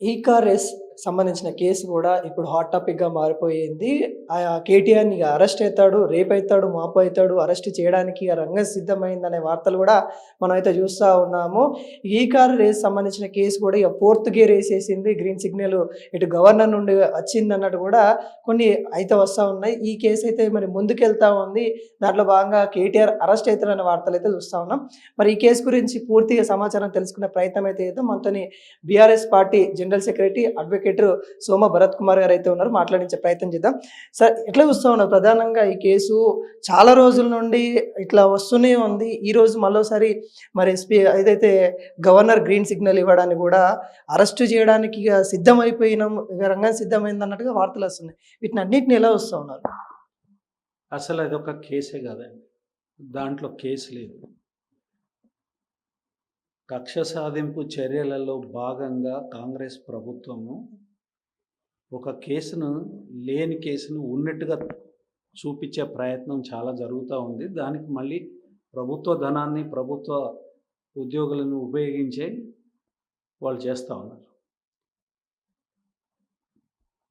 ఈ car race సంబంధించిన case గూడా ఇప్పుడు హాట్ టాపిక్‌గా మారిపోయింది. కేటీఆర్‌ని ఇగ అరెస్ట్ అయితాడు, రేపయితాడు, మాపయితాడు, అరెస్ట్ చేయడానికి రంగం సిద్ధమైందనే వార్తలు గూడా మనమైతే జూస్తా ఉన్నాము. ఈ కార్ రేస్ సంబంధించిన కేసు గూడా ఇగ ఫోర్త్ గేర్ ఏసేసింది. గ్రీన్ సిగ్నల్ ఇటు గవర్నర్ నుండి వచ్చిందన్నట్టు గూడా కొన్ని అయితే వస్తా ఉన్నాయి. ఈ కేసయితే మరి ముందుకెళ్తా ఉంది. దాంట్లో భాగంగా కేటీఆర్ అరెస్ట్ అయితారన్న వార్తలైతే జూస్తా ఉన్నాం. మరి ఈ కేసు గురించి పూర్తిగా సమాచారం తెలుసుకునే ప్రయత్నం అయితే చేద్దాం. మనతోని BRS party general secretary advocate Soma Bharath Kumar గారు అయితే ఉన్నారు. మాట్లాడించే ప్రయత్నం చేద్దాం. సార్ ఎట్లా చూస్తా ఉన్నారు ప్రధానంగా ఈ కేసు చాలా రోజుల నుండి ఇట్లా వస్తూనే ఉంది. ఈరోజు మరోసారి మరి ఏదైతే గవర్నర్ గ్రీన్ సిగ్నల్ ఇవ్వడానికి కూడా అరెస్టు చేయడానికి ఇక సిద్ధమైపోయినాం, ఇక రంగం సిద్ధమైంది అన్నట్టుగా వార్తలు వస్తున్నాయి. వీటిని అన్నిటిని ఎలా వస్తా ఉన్నారు? అసలు అదొక కేసే కాదండి. దాంట్లో కేసు లేదు. కక్ష సాధింపు చర్యలలో భాగంగా కాంగ్రెస్ ప్రభుత్వము ఒక కేసును లేని కేసును ఉన్నట్టుగా చూపించే ప్రయత్నం చాలా జరుగుతూ ఉంది. దానికి మళ్ళీ ప్రభుత్వ ధనాన్ని, ప్రభుత్వ ఉద్యోగులను ఉపయోగించే వాళ్ళు చేస్తూ ఉన్నారు.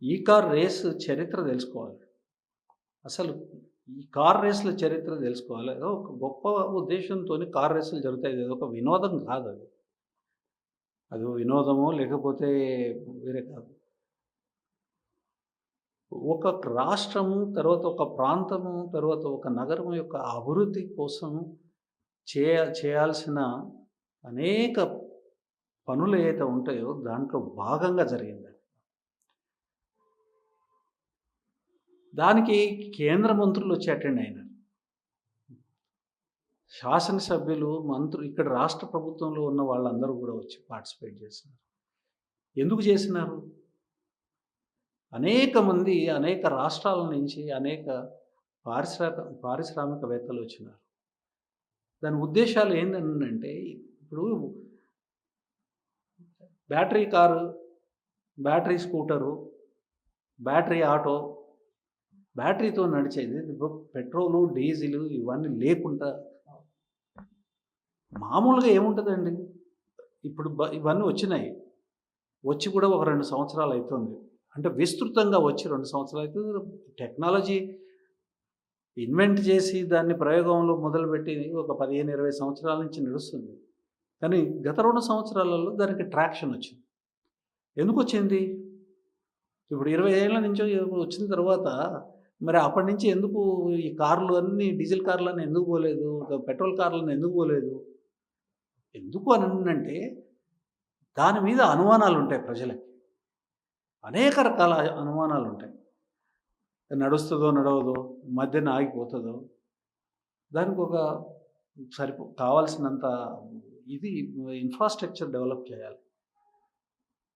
ఈ కార్ రేస్ చరిత్ర తెలుసుకోవాలి. అసలు ఈ కార్ రేసుల చరిత్ర తెలుసుకోవాలి. ఏదో ఒక గొప్ప ఉద్దేశంతో కార్ రేసులు జరుగుతాయి. అది ఒక వినోదం కాదు. అది వినోదమో లేకపోతే వేరే కాదు. ఒక రాష్ట్రము, తర్వాత ఒక ప్రాంతము, తర్వాత ఒక నగరం యొక్క అభివృద్ధి కోసం చేయాల్సిన అనేక పనులు ఏవైతే ఉంటాయో దాంట్లో భాగంగా జరిగింది. దానికి కేంద్ర మంత్రులు వచ్చి అటెండ్ అయినారు. శాసనసభ్యులు, మంత్రులు, ఇక్కడ రాష్ట్ర ప్రభుత్వంలో ఉన్న వాళ్ళందరూ కూడా వచ్చి పార్టిసిపేట్ చేసినారు. ఎందుకు చేసినారు? అనేక మంది అనేక రాష్ట్రాల నుంచి అనేక పారిశ్రామికవేత్తలు వచ్చినారు. దాని ఉద్దేశాలు ఏంటంటే, ఇప్పుడు battery car, battery scooter, battery auto, బ్యాటరీతో నడిచేది, పెట్రోలు, డీజిల్ ఇవన్నీ లేకుండా మామూలుగా ఏముంటుందండి. ఇప్పుడు ఇవన్నీ వచ్చినాయి. వచ్చి కూడా ఒక 2 సంవత్సరాలు అవుతుంది. అంటే విస్తృతంగా వచ్చి 2 సంవత్సరాలు అవుతుంది. టెక్నాలజీ ఇన్వెంట్ చేసి దాన్ని ప్రయోగంలో మొదలుపెట్టి ఒక 15-20 సంవత్సరాల నుంచి నడుస్తుంది. కానీ గత 2 సంవత్సరాలలో దానికి ట్రాక్షన్ వచ్చింది. ఎందుకు వచ్చింది? ఇప్పుడు 20 ఏళ్ళ నుంచి వచ్చిన తర్వాత మరి అప్పటి నుంచి ఎందుకు ఈ కార్లు అన్నీ, డీజిల్ కార్లన్నీ ఎందుకు పోలేదు, పెట్రోల్ కార్లను ఎందుకు పోలేదు? ఎందుకు అని అంటే దాని మీద అనుమానాలు ఉంటాయి ప్రజలకి. అనేక రకాల అనుమానాలు ఉంటాయి. నడుస్తుందో నడవదో, మధ్యన ఆగిపోతుందో, దానికి ఒక కావాల్సినంత ఇది ఇన్ఫ్రాస్ట్రక్చర్ డెవలప్ చేయాలి.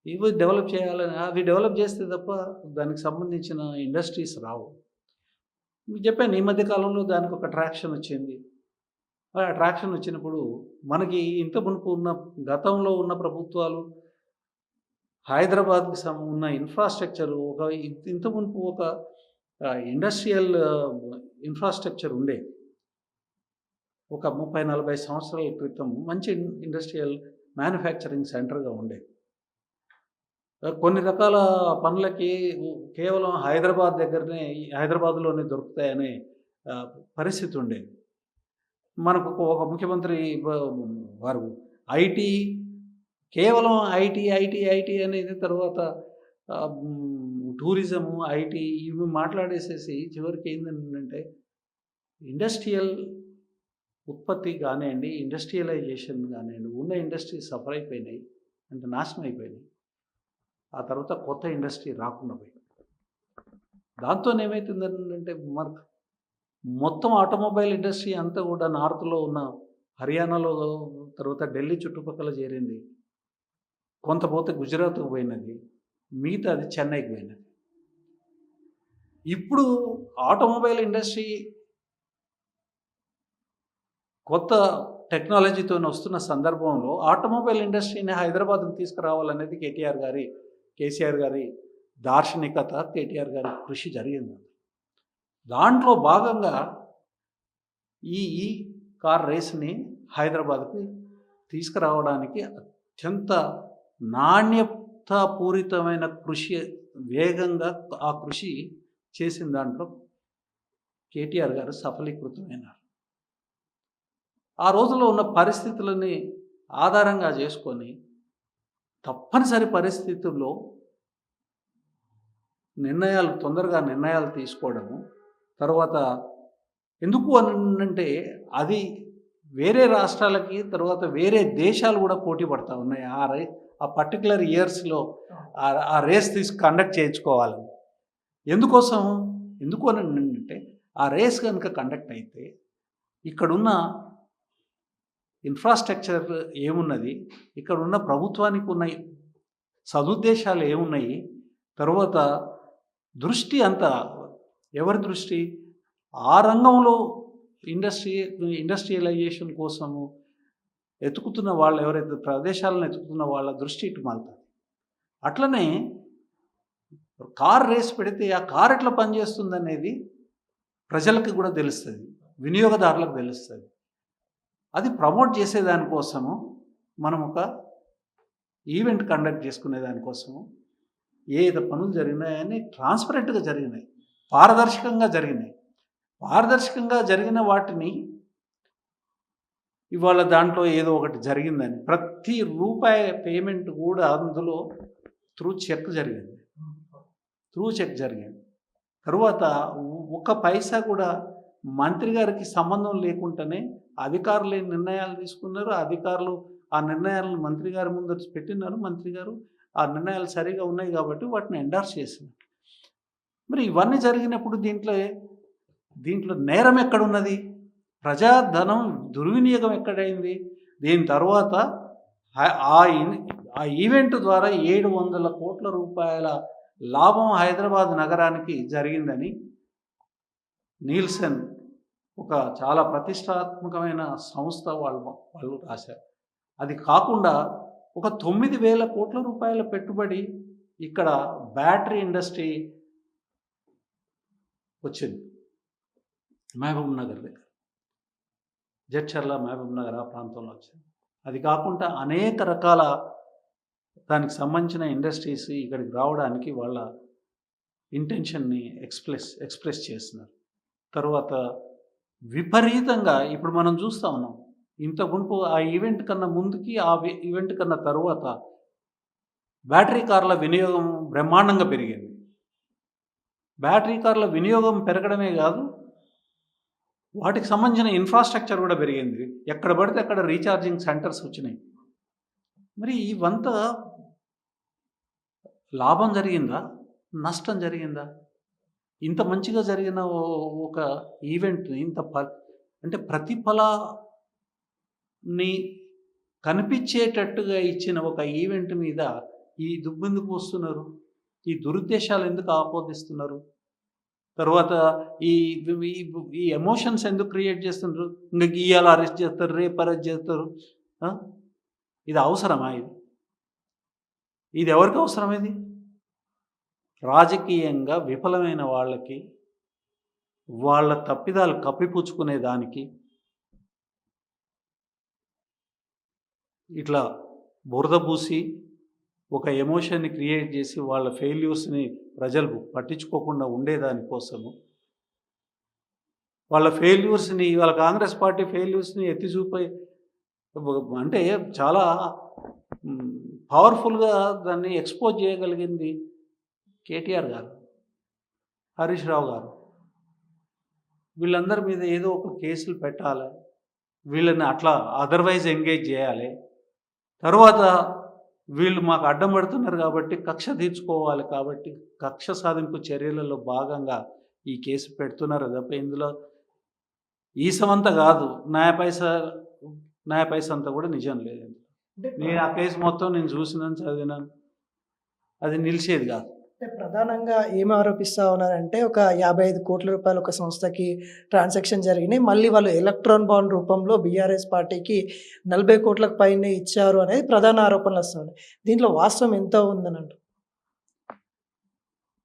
ఇవి డెవలప్ చేయాలని, అవి డెవలప్ చేస్తే తప్ప దానికి సంబంధించిన ఇండస్ట్రీస్ రావు. మీకు చెప్పాను, ఈ మధ్యకాలంలో దానికి ఒక ట్రాక్షన్ వచ్చింది. ఆ ట్రాక్షన్ వచ్చినప్పుడు మనకి ఇంత మునుపు ఉన్న గతంలో ఉన్న ప్రభుత్వాలు హైదరాబాద్కి ఉన్న ఇన్ఫ్రాస్ట్రక్చరు ఇంత మునుపు ఒక ఇండస్ట్రియల్ ఇన్ఫ్రాస్ట్రక్చర్ ఉండేది. ఒక 30-40 సంవత్సరాల క్రితం మంచి ఇండస్ట్రియల్ మ్యానుఫ్యాక్చరింగ్ సెంటర్గా ఉండేది. కొన్ని రకాల పనులకి కేవలం హైదరాబాద్లోనే దొరుకుతాయనే పరిస్థితి ఉండేది. మనకు ఒక ముఖ్యమంత్రి వారు ఐటీ, కేవలం ఐటీ అనేది, తర్వాత టూరిజము, ఐటీ ఇవి మాట్లాడేసేసి చివరికి ఏంటంటే ఇండస్ట్రియల్ ఉత్పత్తి కానివ్వండి, ఇండస్ట్రియలైజేషన్ కానివ్వండి, ఉన్న ఇండస్ట్రీ సఫర్ అయిపోయినాయి, అంటే నాశనం అయిపోయినాయి. ఆ తర్వాత కొత్త ఇండస్ట్రీ రాకుండా పోయింది. దాంతో ఏమవుతుందంటే మొత్తం ఆటోమొబైల్ ఇండస్ట్రీ అంతా కూడా నార్త్లో ఉన్న హర్యానాలో, తర్వాత ఢిల్లీ చుట్టుపక్కల చేరింది. కొంత పోతే గుజరాత్కు పోయినది, మిగతా అది చెన్నైకి పోయినది. ఇప్పుడు ఆటోమొబైల్ ఇండస్ట్రీ కొత్త టెక్నాలజీతో వస్తున్న సందర్భంలో ఆటోమొబైల్ ఇండస్ట్రీని హైదరాబాద్కు తీసుకురావాలనేది కేసీఆర్ గారి దార్శనికత, కేటీఆర్ గారి కృషి జరిగింది. దాంట్లో భాగంగా ఈ కార్ రేస్ని హైదరాబాద్కి తీసుకురావడానికి అత్యంత నిబద్ధతాపూరితమైన కృషి వేగంగా ఆ కృషి చేసిన దాంట్లో కేటీఆర్ గారు సఫలీకృతమైనారు. ఆ రోజుల్లో ఉన్న పరిస్థితులని ఆధారంగా చేసుకొని తప్పనిసరి పరిస్థితుల్లో తొందరగా నిర్ణయాలు తీసుకోవడము, తర్వాత ఎందుకు అనంటే అది వేరే రాష్ట్రాలకి, తర్వాత వేరే దేశాలు కూడా పోటీ పడతా ఉన్నాయి. ఆ పర్టికులర్ ఇయర్స్లో ఆ రేస్ కండక్ట్ చేయించుకోవాలని. ఎందుకు అని అంటే ఆ రేస్ కనుక కండక్ట్ అయితే ఇక్కడున్న ఇన్ఫ్రాస్ట్రక్చర్ ఏమున్నది, ఇక్కడ ఉన్న ప్రభుత్వానికి ఉన్న సదుద్దేశాలు ఏమున్నాయి, తర్వాత దృష్టి అంతా ఎవరి దృష్టి ఆ రంగంలో ఇండస్ట్రియలైజేషన్ కోసము ఎతుకుతున్న వాళ్ళు ఎవరైతే ప్రదేశాలను ఎతుకుతున్న వాళ్ళ దృష్టి ఇటు మారుతుంది. అట్లనే కార్ రేస్ పెడితే ఆ కార్ ఎట్లా పనిచేస్తుంది అనేది ప్రజలకు కూడా తెలుస్తుంది, వినియోగదారులకు తెలుస్తుంది. అది ప్రమోట్ చేసేదానికోసము మనం ఒక ఈవెంట్ కండక్ట్ చేసుకునే దానికోసము ఏదో పనులు జరిగినాయని ట్రాన్స్పరెంట్గా జరిగినాయి, పారదర్శకంగా జరిగినాయి. పారదర్శకంగా జరిగిన వాటిని ఇవాళ దాంట్లో ఏదో ఒకటి జరిగిందని ప్రతి రూపాయి పేమెంట్ కూడా అందులో త్రూ చెక్ జరిగింది. తరువాత ఒక పైసా కూడా మంత్రి గారికి సంబంధం లేకుండానే అధికారులు నిర్ణయాలు తీసుకున్నారు. అధికారులు ఆ నిర్ణయాలను మంత్రి గారి ముందు పెట్టినారు. మంత్రి గారు ఆ నిర్ణయాలు సరిగా ఉన్నాయి కాబట్టి వాటిని ఎండార్స్ చేసినారు. మరి ఇవన్నీ జరిగినప్పుడు దీంట్లో నేరం ఎక్కడున్నది, ప్రజాధనం దుర్వినియోగం ఎక్కడైంది? దీని తర్వాత ఆ ఈవెంట్ ద్వారా 700 కోట్ల రూపాయల లాభం హైదరాబాద్ నగరానికి జరిగిందని నీల్సన్ ఒక చాలా ప్రతిష్టాత్మకమైన సంస్థ వాళ్ళు రాశారు. అది కాకుండా ఒక 9,000 కోట్ల రూపాయల పెట్టుబడి ఇక్కడ బ్యాటరీ ఇండస్ట్రీ వచ్చింది మహబూబ్ నగర్ దగ్గర, జడ్చర్ల మహబూబ్ నగర్ ఆ ప్రాంతంలో వచ్చింది. అది కాకుండా అనేక రకాల దానికి సంబంధించిన ఇండస్ట్రీస్ ఇక్కడికి రావడానికి వాళ్ళ ఇంటెన్షన్ని ఎక్స్ప్రెస్ చేస్తున్నారు. తర్వాత విపరీతంగా ఇప్పుడు మనం చూస్తూ ఉన్నాం. ఇంత మునుపు ఆ ఈవెంట్ కన్నా ముందుకి, ఆ ఈవెంట్ కన్నా తరువాత బ్యాటరీ కార్ల వినియోగం బ్రహ్మాండంగా పెరిగింది. బ్యాటరీ కార్ల వినియోగం పెరగడమే కాదు, వాటికి సంబంధించిన ఇన్ఫ్రాస్ట్రక్చర్ కూడా పెరిగింది. ఎక్కడ పడితే అక్కడ రీఛార్జింగ్ సెంటర్స్ వచ్చినాయి. మరి ఇవంతా లాభం జరిగిందా, నష్టం జరిగిందా? ఇంత మంచిగా జరిగిన ఒక ఈవెంట్ని అంటే ప్రతిఫలాన్ని కనిపించేటట్టుగా ఇచ్చిన ఒక ఈవెంట్ మీద ఈ దుబ్బెందుకు వస్తున్నారు? ఈ దురుద్దేశాలు ఎందుకు ఆపోదిస్తున్నారు? తర్వాత ఈ ఎమోషన్స్ ఎందుకు క్రియేట్ చేస్తున్నారు? ఇంకా ఇవాళ అరెస్ట్ చేస్తారు, రేపు అరెస్ట్ చేస్తారు. ఇది అవసరమా? ఇది ఎవరికి అవసరం? ఇది రాజకీయంగా విఫలమైన వాళ్ళకి, వాళ్ళ తప్పిదాలు కప్పిపుచ్చుకునే దానికి ఇట్లా బురద పూసి ఒక ఎమోషన్ని క్రియేట్ చేసి వాళ్ళ ఫెయిల్యూర్స్ని ప్రజలు పట్టించుకోకుండా ఉండేదానికోసము, వాళ్ళ కాంగ్రెస్ పార్టీ ఫెయిల్యూర్స్ని ఎత్తి చూపే అంటే చాలా పవర్ఫుల్గా దాన్ని ఎక్స్పోజ్ చేయగలిగింది కేటీఆర్ గారు, హరీష్ రావు గారు. వీళ్ళందరి మీద ఏదో ఒక కేసులు పెట్టాలి, వీళ్ళని అట్లా అదర్వైజ్ ఎంగేజ్ చేయాలి. తర్వాత వీళ్ళు మాకు అడ్డం పడుతున్నారు కాబట్టి కక్ష తీర్చుకోవాలి, కాబట్టి కక్ష సాధింపు చర్యలలో భాగంగా ఈ కేసు పెడుతున్నారు తప్ప ఇందులో ఈసమంతా కాదు, న్యాయ పైస అంతా కూడా నిజం లేదు. నేను ఆ కేసు మొత్తం నేను చూసినాను, చదివినాను, అది నిలిచేది కాదు. అంటే ప్రధానంగా ఏం ఆరోపిస్తూ ఉన్నారంటే ఒక 55 కోట్ల రూపాయలు ఒక సంస్థకి ట్రాన్సాక్షన్ జరిగినాయి. మళ్ళీ వాళ్ళు ఎలక్ట్రాన్ బాండ్ రూపంలో బీఆర్ఎస్ పార్టీకి 40 కోట్లకు పైనే ఇచ్చారు అనేది ప్రధాన ఆరోపణలు వస్తున్నాయి. దీంట్లో వాస్తవం ఎంత ఉందని అంటారు?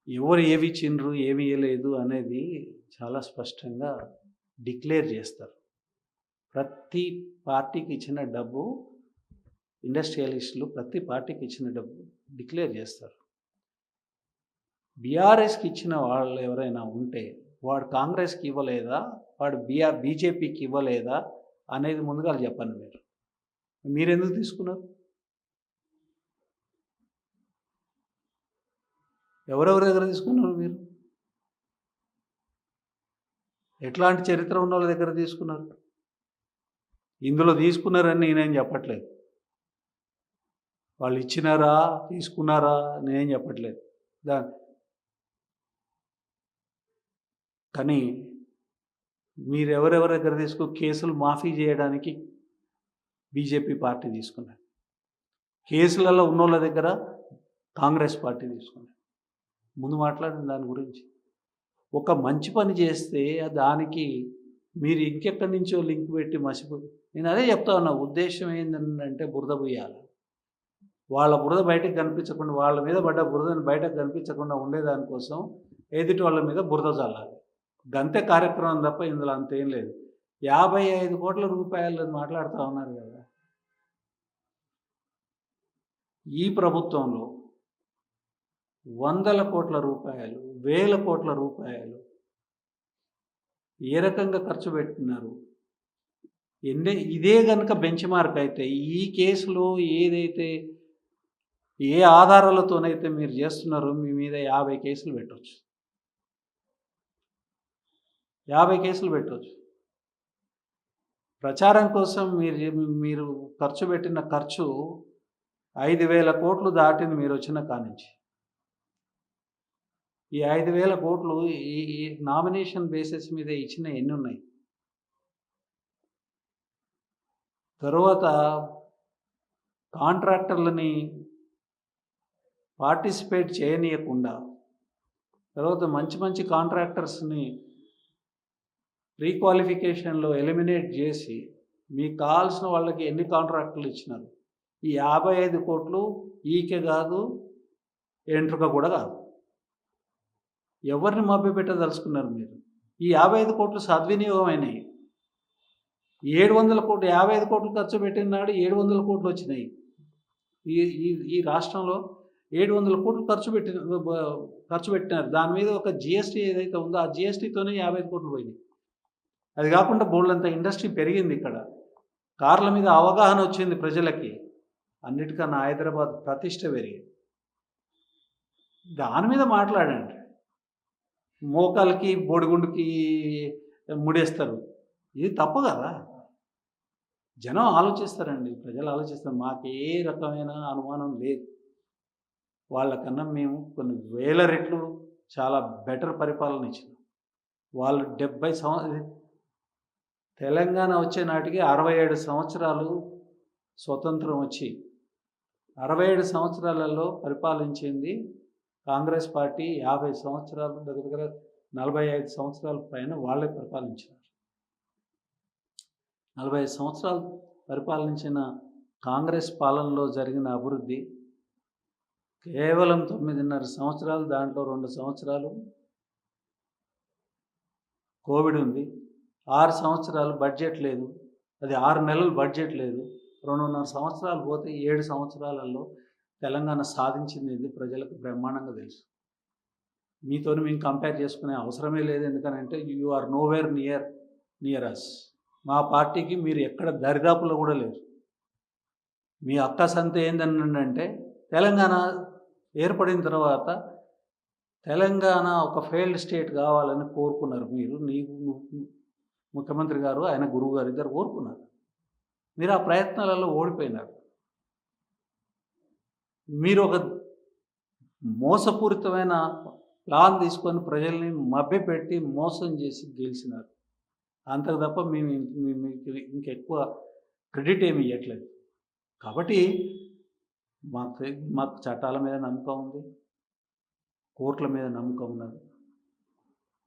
ఎవరు ఏవి ఇచ్చిండ్రు, ఏమి ఇవ్వలేదు అనేది చాలా స్పష్టంగా డిక్లేర్ చేస్తారు. ప్రతి పార్టీకి ఇచ్చిన డబ్బు, ఇండస్ట్రియలిస్టులు ప్రతి పార్టీకి ఇచ్చిన డబ్బు డిక్లేర్ చేస్తారు. బీఆర్ఎస్కి ఇచ్చిన వాళ్ళు ఎవరైనా ఉంటే వాడు కాంగ్రెస్కి ఇవ్వలేదా, వాడు బీజేపీకి ఇవ్వలేదా అనేది ముందుగా చెప్పండి. మీరెందుకు తీసుకున్నారు? ఎవరెవరి దగ్గర తీసుకున్నారు మీరు? ఎట్లాంటి చరిత్ర ఉన్న వాళ్ళ దగ్గర తీసుకున్నారు? ఇందులో తీసుకున్నారని నేనేం చెప్పట్లేదు. వాళ్ళు ఇచ్చినారా తీసుకున్నారా నేనేం చెప్పట్లేదు. కానీ మీరు ఎవరెవరి దగ్గర కేసులు మాఫీ చేయడానికి బీజేపీ పార్టీ తీసుకున్నారు. కేసులలో ఉన్నోళ్ళ దగ్గర కాంగ్రెస్ పార్టీ తీసుకున్నారు. ముందు మాట్లాడిన దాని గురించి. ఒక మంచి పని చేస్తే దానికి మీరు ఇంకెక్కడి నుంచో లింక్ పెట్టి మసిపోయి, నేను అదే చెప్తా ఉన్నా. ఉద్దేశం ఏంటంటే బురద పోయాలి. వాళ్ళ బురద బయటకు కనిపించకుండా, వాళ్ళ మీద పడ్డ బురదని బయటకు కనిపించకుండా ఉండేదానికోసం ఎదుటి వాళ్ళ మీద బురద చల్లాలి. గంతే కార్యక్రమం తప్ప ఇందులో అంతేం లేదు. 55 కోట్ల రూపాయలు మాట్లాడుతూ ఉన్నారు కదా. ఈ ప్రభుత్వంలో వందల కోట్ల రూపాయలు, వేల కోట్ల రూపాయలు ఏ రకంగా ఖర్చు పెట్టినారు? ఇదే కనుక బెంచ్ మార్క్ అయితే, ఈ కేసులో ఏదైతే ఏ ఆధారాలతోనైతే మీరు చేస్తున్నారో మీ మీద 50 కేసులు పెట్టవచ్చు. 50 కేసులు పెట్టవచ్చు. ప్రచారం కోసం మీరు ఖర్చు పెట్టిన ఖర్చు 5,000 కోట్లు దాటింది మీరు వచ్చిన కానించి. ఈ 5,000 కోట్లు ఈ నామినేషన్ బేసిస్ మీద ఇచ్చిన ఎన్ని ఉన్నాయి? తర్వాత కాంట్రాక్టర్లని పార్టిసిపేట్ చేయనీయకుండా, తర్వాత మంచి మంచి కాంట్రాక్టర్స్ని రీక్వాలిఫికేషన్లో ఎలిమినేట్ చేసి మీకు కావాల్సిన వాళ్ళకి ఎన్ని కాంట్రాక్టులు ఇచ్చినారు? ఈ 55 కోట్లు ఈకే కాదు, ఎంట్రుక కూడా కాదు. ఎవరిని మభ్యపెట్టదలుచుకున్నారు మీరు? ఈ 55 కోట్లు సద్వినియోగం అయినాయి. 700 కోట్లు, 55 కోట్లు ఖర్చు పెట్టినాడు 700 కోట్లు వచ్చినాయి. ఈ రాష్ట్రంలో 700 కోట్లు ఖర్చు పెట్టినారు. దాని మీద ఒక జిఎస్టీ ఏదైతే ఉందో ఆ జిఎస్టీతోనే 55 కోట్లు పోయినాయి. అది కాకుండా బోల్డంత ఇండస్ట్రీ పెరిగింది. ఇక్కడ కార్ల మీద అవగాహన వచ్చింది ప్రజలకి. అన్నిటికన్నా హైదరాబాద్ ప్రతిష్ట పెరిగింది. దాని మీద మాట్లాడండి. మోకాలకి బోడిగుండుకి ముడేస్తారు. ఇది తప్పు కదా. జనం ఆలోచిస్తారండి, ప్రజలు ఆలోచిస్తారు. మాకు ఏ రకమైన అనుమానం లేదు. వాళ్ళకన్నా మేము కొన్ని వేల రెట్లు చాలా బెటర్ పరిపాలన ఇచ్చినాం. వాళ్ళు 70 తెలంగాణ వచ్చే నాటికి 67 సంవత్సరాలు స్వతంత్రం వచ్చి 67 సంవత్సరాలలో పరిపాలించింది కాంగ్రెస్ పార్టీ. 50 సంవత్సరాలు, దగ్గర 45 సంవత్సరాల పైన వాళ్ళే పరిపాలించారు. 45 సంవత్సరాలు పరిపాలించిన కాంగ్రెస్ పాలనలో జరిగిన అభివృద్ధి కేవలం 9.5 సంవత్సరాలు, దాంట్లో 2 సంవత్సరాలు కోవిడ్ ఉంది. 6 సంవత్సరాలు బడ్జెట్ లేదు. అది 6 నెలలు బడ్జెట్ లేదు. 2.5 సంవత్సరాలు పోతే 7 సంవత్సరాలలో తెలంగాణ సాధించింది ఇది ప్రజలకు బ్రహ్మాండంగా తెలుసు. మీతో మేము కంపేర్ చేసుకునే అవసరమే లేదు. ఎందుకనంటే యు ఆర్ నోవేర్ నియర్ అస్. మా పార్టీకి మీరు ఎక్కడ దరిదాపులో కూడా లేరు. మీ అక్కసంత ఏంటంటే తెలంగాణ ఏర్పడిన తర్వాత తెలంగాణ ఒక ఫెయిల్డ్ స్టేట్ కావాలని కోరుకున్నారు. మీరు ముఖ్యమంత్రి గారు, ఆయన గురువు గారు ఇద్దరు కోరుకున్నారు. మీరు ఆ ప్రయత్నాలలో ఓడిపోయినారు. మీరు ఒక మోసపూరితమైన ప్లాన్ తీసుకొని ప్రజల్ని మభ్యపెట్టి మోసం చేసి గెలిచినారు. అంతకు తప్ప మేము మీకు ఇంకెక్కువ క్రెడిట్ ఏమి ఇవ్వట్లేదు. కాబట్టి మాకు చట్టాల మీద నమ్మకం ఉంది, కోర్టుల మీద నమ్మకం ఉన్నది.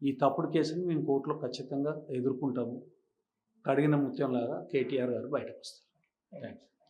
ఈ తప్పుడు కేసుని మేము కోర్టులో ఖచ్చితంగా ఎదుర్కొంటాము. కడిగిన ముత్యంలాగా కేటీఆర్ గారు బయటకు వస్తారు. థ్యాంక్స్.